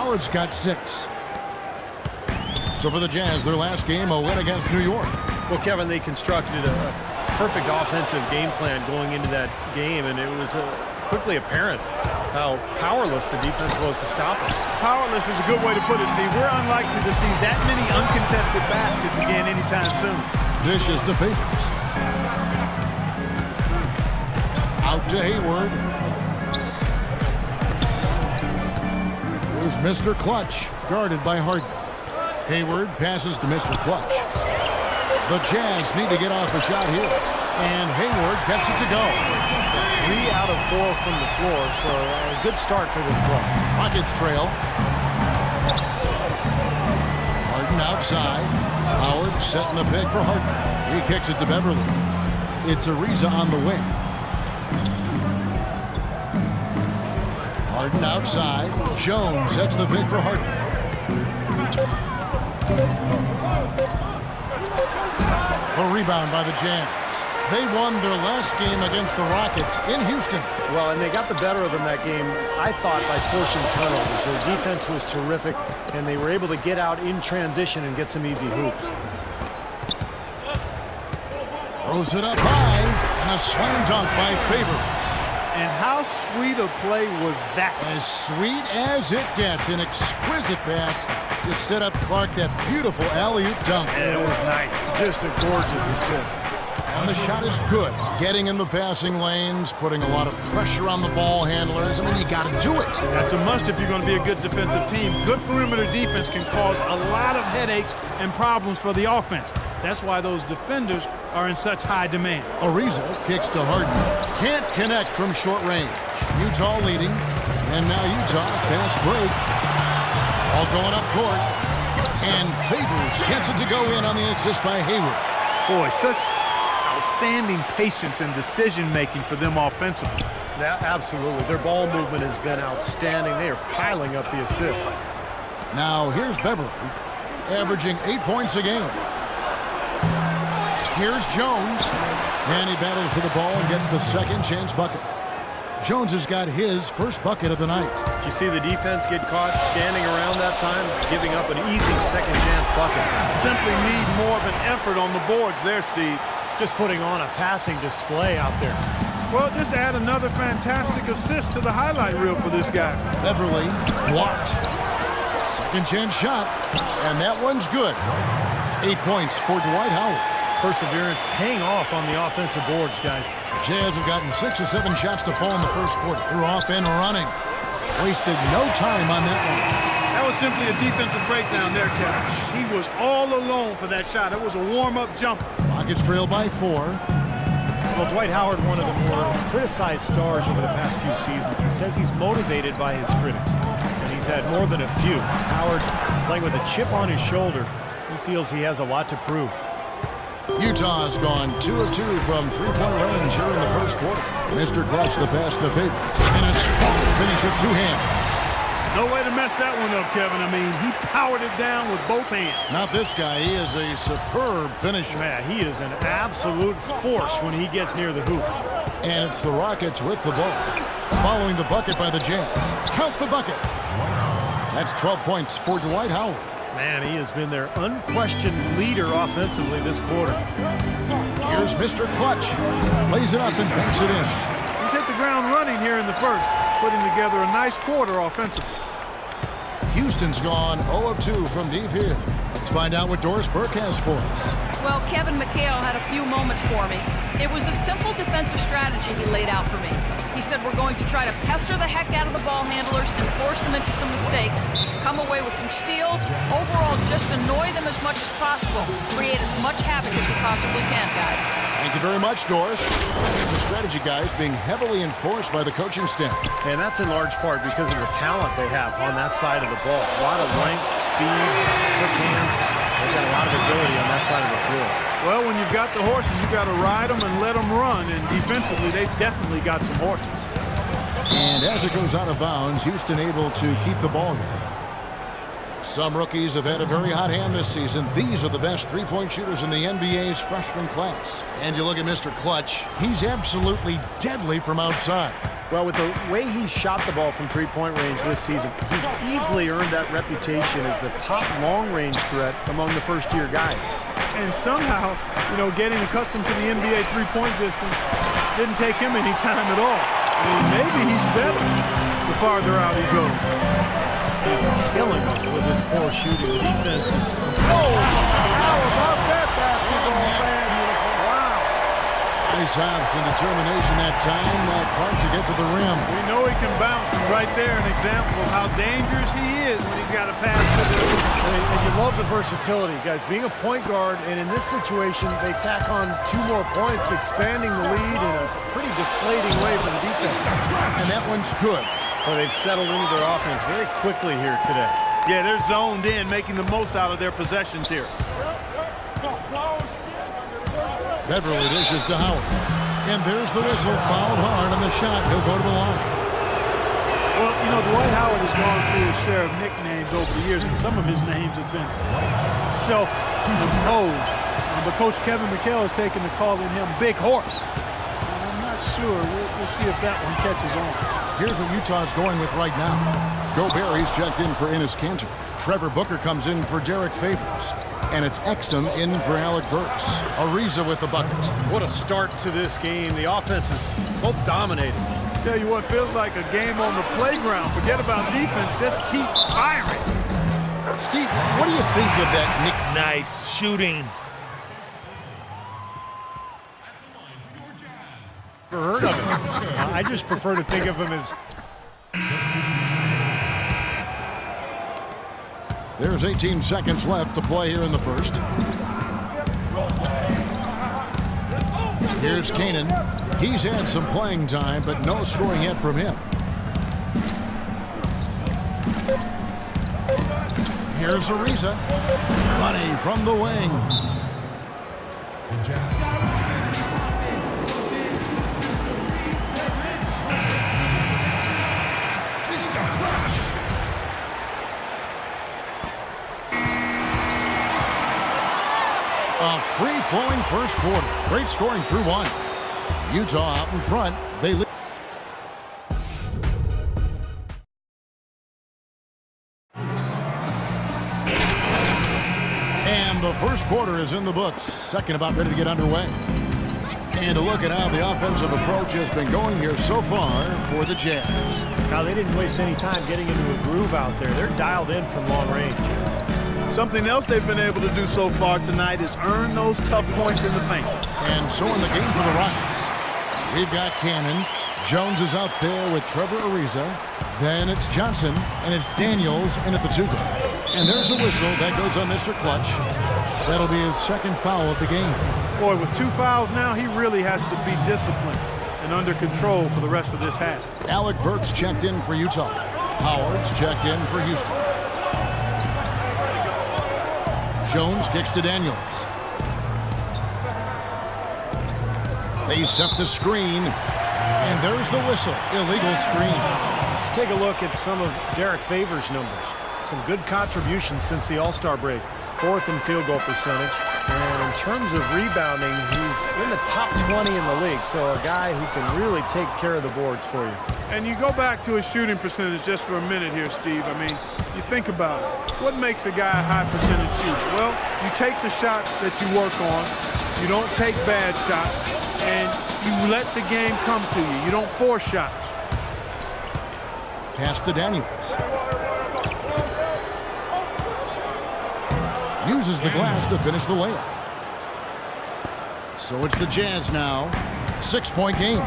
Howard's got 6. So for the Jazz, their last game, a win against New York. Well, Kevin, they constructed a perfect offensive game plan going into that game, and it was quickly apparent how powerless the defense was to stop it. Powerless is a good way to put it, Steve. We're unlikely to see that many uncontested baskets again anytime soon. Dishes to Favors. Out to Hayward. Here's Mr. Clutch, guarded by Harden. Hayward passes to Mr. Clutch. The Jazz need to get off a shot here. And Hayward gets it to go. 3 out of 4 from the floor, so a good start for this club. Rockets trail. Harden outside. Howard setting the pick for Harden. He kicks it to Beverly. It's Ariza on the wing. Harden outside. Jones sets the pick for Harden. A rebound by the Jazz. They won their last game against the Rockets in Houston. Well, and they got the better of them that game, I thought, by forcing turnovers. Their defense was terrific, and they were able to get out in transition and get some easy hoops. Throws it up high, and a slam dunk by Favors. And how sweet a play was that? As sweet as it gets. An exquisite pass to set up Clark that beautiful alley-oop dunk. And it was nice. Just a gorgeous assist. And the shot is good. Getting in the passing lanes, putting a lot of pressure on the ball handlers. I mean, you got to do it. That's a must if you're going to be a good defensive team. Good perimeter defense can cause a lot of headaches and problems for the offense. That's why those defenders are in such high demand. Ariza kicks to Harden. Can't connect from short range. Utah leading. And now Utah, fast break. All going up court. And Favors gets it to go in on the assist by Hayward. Boy, such outstanding patience and decision-making for them offensively. Yeah, absolutely. Their ball movement has been outstanding. They are piling up the assists. Now here's Beverly, averaging 8 points a game. Here's Jones, and he battles for the ball and gets the second chance bucket. Jones has got his first bucket of the night. Did you see the defense get caught standing around that time, giving up an easy second chance bucket? Simply need more of an effort on the boards there, Steve. Just putting on a passing display out there. Well, just add another fantastic assist to the highlight reel for this guy. Beverly blocked. Second chance shot, and that one's good. 8 points for Dwight Howard. Perseverance paying off on the offensive boards, guys. Jazz have gotten 6 or 7 shots to fall in the first quarter. They're off and running. Wasted no time on that one. That was simply a defensive breakdown there, Kevin. He was all alone for that shot. It was a warm-up jumper. Rockets trail by 4. Well, Dwight Howard, one of the more criticized stars over the past few seasons. He says he's motivated by his critics, and he's had more than a few. Howard, playing with a chip on his shoulder, he feels he has a lot to prove. Utah's gone 2 of 2 from three-point range here in the first quarter. Mr. Clutch, the pass to Favors. And a strong finish with 2 hands. No way to mess that one up, Kevin. I mean, he powered it down with both hands. Not this guy. He is a superb finisher. Man, he is an absolute force when he gets near the hoop. And it's the Rockets with the ball. Following the bucket by the Jazz. Count the bucket. That's 12 points for Dwight Howard. Man, he has been their unquestioned leader offensively this quarter. Here's Mr. Clutch. Lays it up and banks it in. He's hit the ground running here in the first, putting together a nice quarter offensively. Houston's gone 0 of 2 from deep here. Let's find out what Doris Burke has for us. Well, Kevin McHale had a few moments for me. It was a simple defensive strategy he laid out for me. He said we're going to try to pester the heck out of the ball handlers and force them into some mistakes, come away with some steals, overall just annoy them as much as possible, create as much havoc as we possibly can, guys. Thank you very much, Doris. It's a strategy, guys, being heavily enforced by the coaching staff. And that's in large part because of the talent they have on that side of the ball. A lot of length, speed, quick hands. They've got a lot of ability on that side of the floor. Well, when you've got the horses, you've got to ride them and let them run. And defensively, they've definitely got some horses. And as it goes out of bounds, Houston able to keep the ball here. Some rookies have had a very hot hand this season. These are the best three-point shooters in the NBA's freshman class. And you look at Mr. Clutch, he's absolutely deadly from outside. Well, with the way he's shot the ball from three-point range this season, he's easily earned that reputation as the top long-range threat among the first-year guys. And somehow, getting accustomed to the NBA three-point distance didn't take him any time at all. I mean, maybe he's better the farther out he goes. He's killing it with his poor shooting. The defense is... Oh, how about that basketball, man? Wow. Nice hops and determination that time. Clark to get to the rim. We know he can bounce. And right there, an example of how dangerous he is when he's got a pass to the rim. And you love the versatility, guys. Being a point guard, and in this situation, they tack on 2 more points, expanding the lead in a pretty deflating way for the defense. And that one's good. Well, they've settled into their offense very quickly here today. Yeah, they're zoned in, making the most out of their possessions here. Beverly dishes to Howard. And there's the whistle. Fouled hard on the shot. He'll go to the line. Well, Dwight Howard has gone through a share of nicknames over the years, and some of his names have been self-imposed. But Coach Kevin McHale has taken to calling him Big Horse. And I'm not sure. We'll see if that one catches on. Here's what Utah's going with right now. Gobert, he's checked in for Enes Kanter. Trevor Booker comes in for Derek Favors. And it's Exum in for Alec Burks. Ariza with the bucket. What a start to this game. The offense is both dominating. Tell you what, feels like a game on the playground. Forget about defense, just keep firing. Steve, what do you think of that Nick? Nice shooting. Never heard of him. I just prefer to think of him as... There's 18 seconds left to play here in the first. Here's Kanan. He's had some playing time, but no scoring yet from him. Here's Ariza. Money from the wing. A free-flowing first quarter. Great scoring through one. Utah out in front. They lead. And the first quarter is in the books. Second about ready to get underway. And to look at how the offensive approach has been going here so far for the Jazz. Now, they didn't waste any time getting into a groove out there. They're dialed in from long range. Something else they've been able to do so far tonight is earn those tough points in the paint. And so in the game for the Rockets, we've got Cannon. Jones is out there with Trevor Ariza. Then it's Johnson, and it's Daniels in at the 2-guard. And there's a whistle that goes on Mr. Clutch. That'll be his second foul of the game. Boy, with 2 fouls now, he really has to be disciplined and under control for the rest of this half. Alec Burks checked in for Utah. Howard's checked in for Houston. Jones kicks to Daniels. They set the screen, and there's the whistle. Illegal screen. Let's take a look at some of Derek Favors' numbers. Some good contributions since the All-Star break. 4th in field goal percentage. And in terms of rebounding, he's in the top 20 in the league. So a guy who can really take care of the boards for you. And you go back to his shooting percentage just for a minute here, Steve. I mean, you think about it. What makes a guy a high percentage shooter? Well, you take the shots that you work on. You don't take bad shots. And you let the game come to you. You don't force shots. Pass to Daniels. Uses the glass to finish the layup. So it's the Jazz now. 6-point game.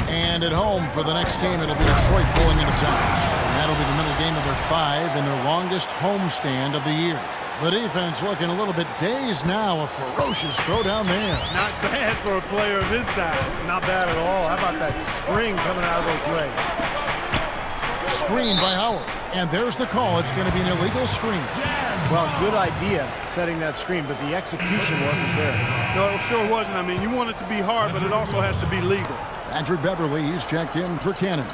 And at home for the next game, it'll be Detroit pulling into town. And that'll be the middle game of their 5 and their longest homestand of the year. The defense looking a little bit dazed now. A ferocious throw down there. Not bad for a player of his size. Not bad at all. How about that spring coming out of those legs? Screen by Howard. And there's the call. It's going to be an illegal screen. Well, good idea setting that screen, but the execution wasn't there. No, it sure wasn't. I mean, you want it to be hard, but it also has to be legal. Patrick Beverly, he's checked in for Cannon.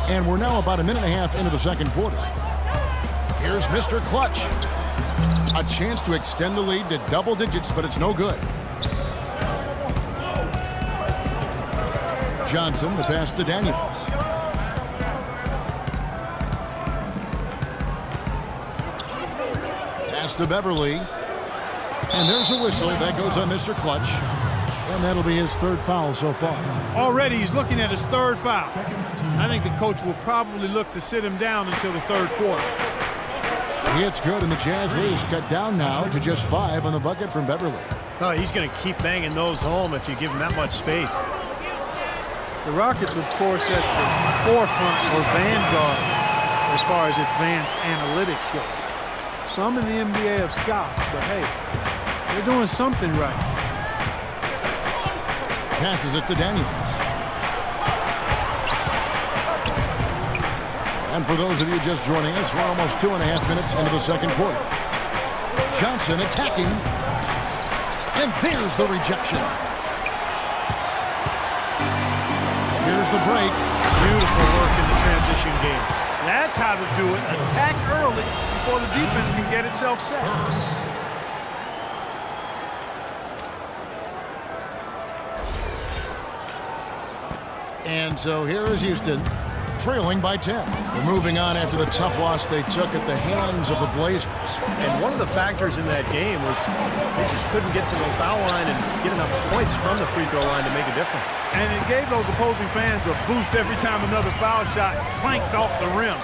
And we're now about a minute and a half into the second quarter. Here's Mr. Clutch. A chance to extend the lead to double digits, but it's no good. Johnson, the pass to Daniels. Pass to Beverly. And there's a whistle. That goes on Mr. Clutch. And that'll be his third foul so far. Already he's looking at his third foul. I think the coach will probably look to sit him down until the third quarter. It's good, and the Jazz lead cut down now to just 5 on the bucket from Beverly. Oh, he's going to keep banging those home if you give him that much space. The Rockets, of course, at the forefront or vanguard as far as advanced analytics go. Some in the NBA have scoffed, but hey, they're doing something right. Passes it to Daniels. And for those of you just joining us, we're almost 2.5 minutes into the second quarter. Johnson attacking. And there's the rejection. Here's the break. Beautiful work in the transition game. That's how to do it. Attack early before the defense can get itself set. And so here is Houston, trailing by 10. They're moving on after the tough loss they took at the hands of the Blazers. And one of the factors in that game was they just couldn't get to the foul line and get enough points from the free throw line to make a difference. And it gave those opposing fans a boost every time another foul shot clanked off the rim.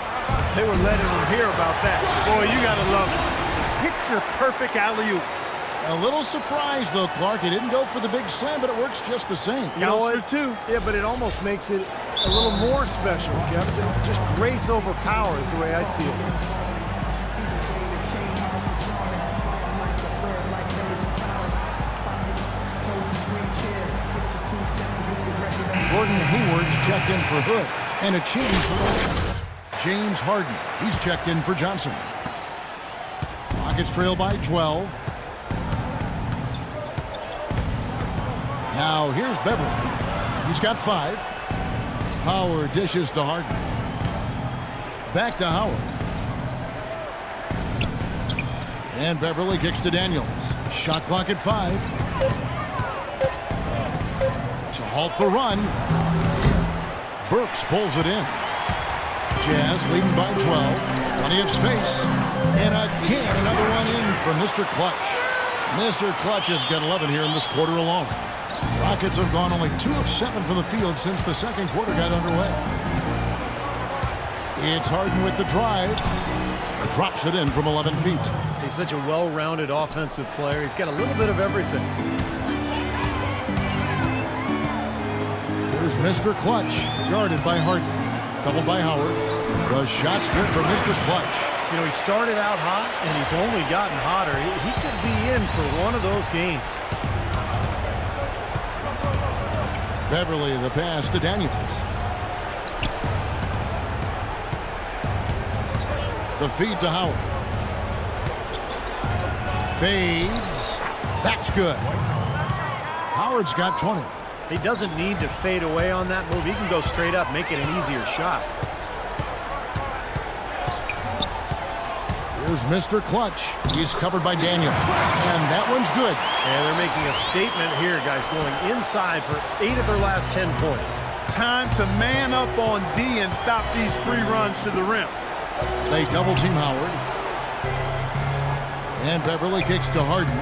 They were letting them hear about that. Boy, you got to love it. Picture perfect alley-oop. A little surprised, though, Clark. He didn't go for the big slam, but it works just the same. You know Counts what? for two. Yeah, but it almost makes it a little more special, Kevin. Just grace over power is the way I see it. Gordon Hayward's checked in for Hood. And a change for James Harden. He's checked in for Johnson. Rockets trail by 12. Now here's Beverly. He's got 5. Howard dishes to Harden. Back to Howard. And Beverly kicks to Daniels. Shot clock at 5. To halt the run. Burks pulls it in. Jazz leading by 12. Plenty of space. And again, another one in from Mr. Clutch. Mr. Clutch has got 11 here in this quarter alone. Rockets have gone only 2 of 7 from the field since the second quarter got underway. It's Harden with the drive. Drops it in from 11 feet. He's such a well-rounded offensive player. He's got a little bit of everything. Here's Mr. Clutch, guarded by Harden. Doubled by Howard. The shot's good for Mr. Clutch. You know, he started out hot, and he's only gotten hotter. He could be in for one of those games. Beverly, the pass to Daniels. The feed to Howard. Fades. That's good. Howard's got 20. He doesn't need to fade away on that move. He can go straight up, make it an easier shot. Here's Mr. Clutch. He's covered by Daniels. And that one's good. And they're making a statement here, guys, going inside for 8 of their last 10 points. Time to man up on D and stop these free runs to the rim. They double team Howard. And Beverly kicks to Harden.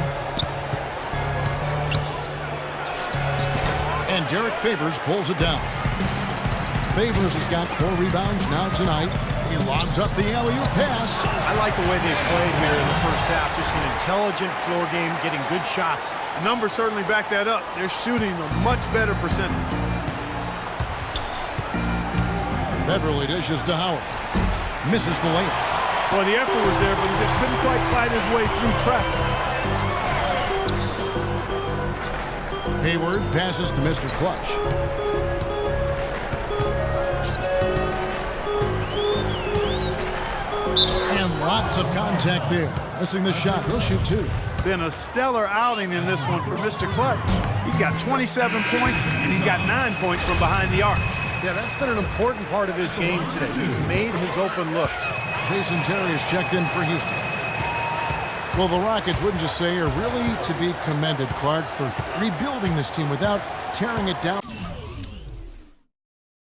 And Derek Favors pulls it down. Favors has got 4 rebounds now tonight. He lobs up the alley-oop pass. I like the way they played here in the first half. Just an intelligent floor game, getting good shots. Numbers certainly back that up. They're shooting a much better percentage. Beverly dishes to Howard. Misses the layup. Well, the effort was there, but he just couldn't quite fight his way through traffic. Hayward passes to Mr. Clutch. And lots of contact there. Missing the shot. He'll shoot 2. Been a stellar outing in this one for Mr. Clutch. He's got 27 points, and he's got 9 points from behind the arc. Yeah, that's been an important part of his game today. He's made his open looks. Jason Terry is checked in for Houston. Well, the Rockets, wouldn't you say, are really to be commended, Clark, for rebuilding this team without tearing it down.